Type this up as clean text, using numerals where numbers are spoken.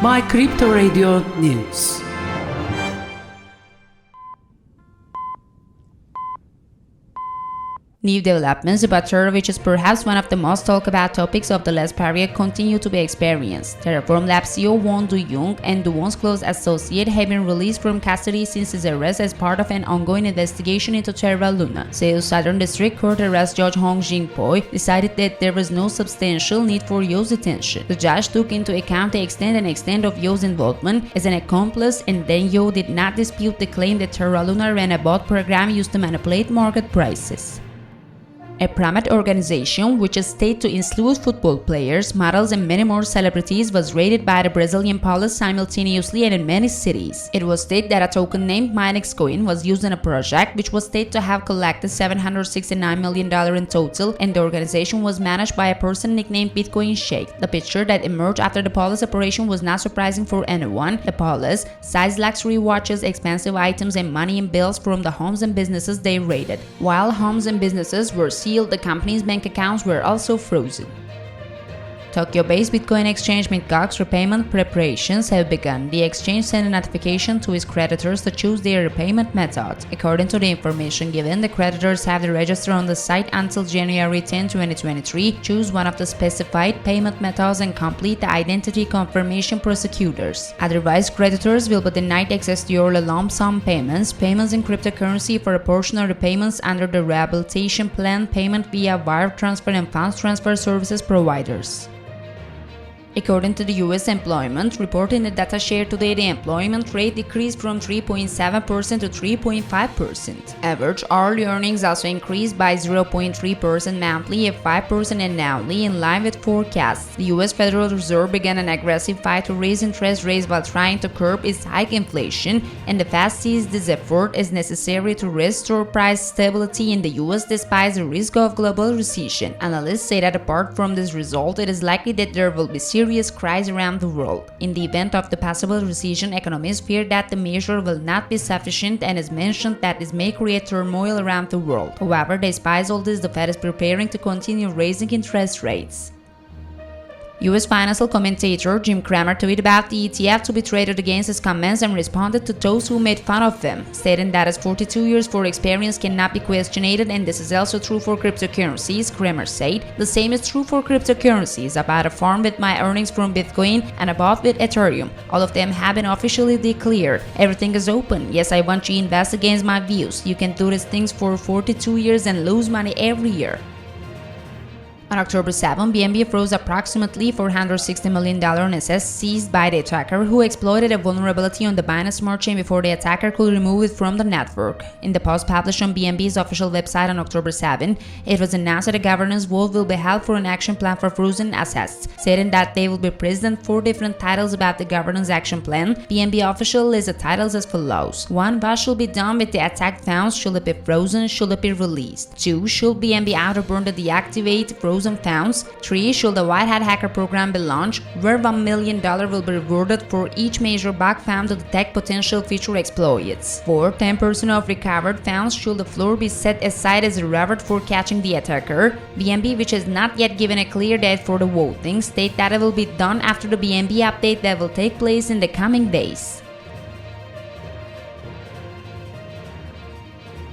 by Crypto Radio News. New developments about Terra, which is perhaps one of the most talked about topics of the last period, continue to be experienced. Terraform Labs CEO Won Do-young and Do-won's close associate have been released from custody since his arrest as part of an ongoing investigation into Terra Luna. Seoul's Southern District Court arrest Judge Hong Jing-poi decided that there was no substantial need for Yo's detention. The judge took into account the extent of Yo's involvement as an accomplice, and then Yo did not dispute the claim that Terra Luna ran a bot program used to manipulate market prices. A private organization, which is stated to include football players, models, and many more celebrities, was raided by the Brazilian police simultaneously and in many cities. It was stated that a token named Minex Coin was used in a project which was stated to have collected $769 million in total, and the organization was managed by a person nicknamed Bitcoin Sheikh. The picture that emerged after the police operation was not surprising for anyone. The police seized luxury watches, expensive items, and money and bills from the homes and businesses they raided. While homes and businesses were sealed, the company's bank accounts were also frozen. Tokyo-based Bitcoin exchange Mt. repayment preparations have begun. The exchange sent a notification to its creditors to choose their repayment method. According to the information given, the creditors have to register on the site until January 10, 2023, choose one of the specified payment methods, and complete the identity confirmation procedures. Otherwise, creditors will be denied access to your lump sum payments, payments in cryptocurrency for a portion of repayments under the rehabilitation plan, payment via wire transfer, and funds transfer services providers. According to the U.S. employment report in the data shared today, the employment rate decreased from 3.7% to 3.5%. Average hourly earnings also increased by 0.3% monthly and 5% annually, in line with forecasts. The U.S. Federal Reserve began an aggressive fight to raise interest rates while trying to curb its high inflation, and the Fed sees this effort as necessary to restore price stability in the U.S. despite the risk of global recession. Analysts say that apart from this result, it is likely that there will be serious crisis around the world. In the event of the possible recession, economists fear that the measure will not be sufficient, and is mentioned that this may create turmoil around the world. However, despite all this, the Fed is preparing to continue raising interest rates. U.S. financial commentator Jim Cramer tweeted about the ETF to be traded against his comments and responded to those who made fun of him, stating that his 42 years for experience cannot be questioned, and this is also true for cryptocurrencies. Cramer said, "The same is true for cryptocurrencies. I bought a farm with my earnings from Bitcoin and I bought with Ethereum. All of them have been officially declared. Everything is open. Yes, I want you to invest against my views. You can do these things for 42 years and lose money every year." On October 7, BNB froze approximately $460 million in assets seized by the attacker, who exploited a vulnerability on the Binance Smart Chain before the attacker could remove it from the network. In the post published on BNB's official website on October 7, it was announced that a governance vote will be held for an action plan for frozen assets, stating that they will be presented 4 different titles about the governance action plan. BNB official lists the titles as follows: 1. What should be done with the attacked funds? Should it be frozen? Should it be released? 2. Should BNB outerburn to deactivate frozen funds? 3. Should the White Hat hacker program be launched, where $1 million will be rewarded for each major bug found to detect potential future exploits? 4. 10% of recovered funds should the floor be set aside as a reward for catching the attacker? BNB, which has not yet given a clear date for the voting, state that it will be done after the BNB update that will take place in the coming days.